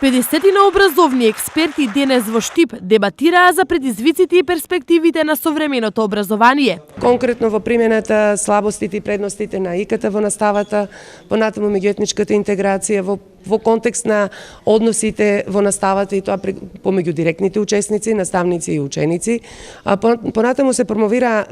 50 образовни експерти денес во Штип дебатираа за предизвиците и перспективите на современото образование. Конкретно во примената, слабостите и предностите на ИКТ во наставата, понатаму меѓуетничката интеграција во контекст на односите во наставата и тоа помеѓу директните учесници, наставници и ученици. Понатаму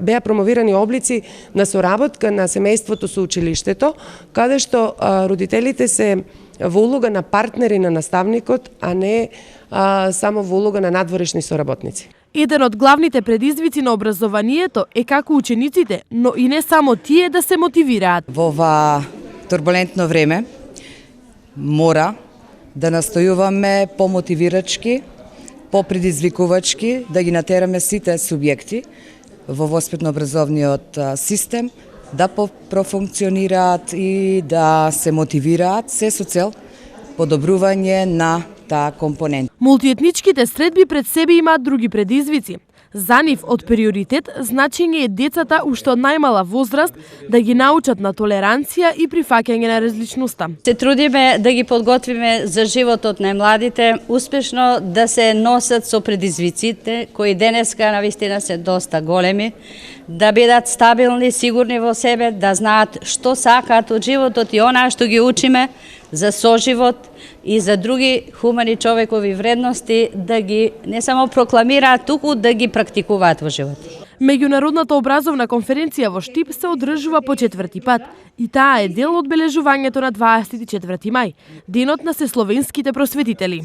беа промовирани облици на соработка на семејството со училиштето, каде што родителите се во улога на партнери на наставникот, а не само во улога на надворешни соработници. Еден од главните предизвици на образованието е како учениците, но и не само тие да се мотивираат. Во ова турбулентно време мора да настојуваме помотивирачки, попредизвикувачки, да ги натераме сите субјекти во воспитно-образовниот систем да профункционираат и да се мотивираат, се со цел подобрување на таа компонент. Мултиетничките средби пред себе имаат други предизвици. За нив од приоритет значење е децата уште од најмала возраст да ги научат на толеранција и прифаќање на различноста. Се трудиме да ги подготвиме за животот на младите, успешно да се носат со предизвиците кои денеска навистина се доста големи, да бидат стабилни, сигурни во себе, да знаат што сакаат од животот и онаа што ги учиме за соживот и за други хумани човекови вредности, да ги не само прокламираат, туку да ги практикуваат во живот. Меѓународната образовна конференција во Штип се одржува по 4-ти пат и таа е дел од одбележувањето на 24 мај, денот на сесловенските просветители.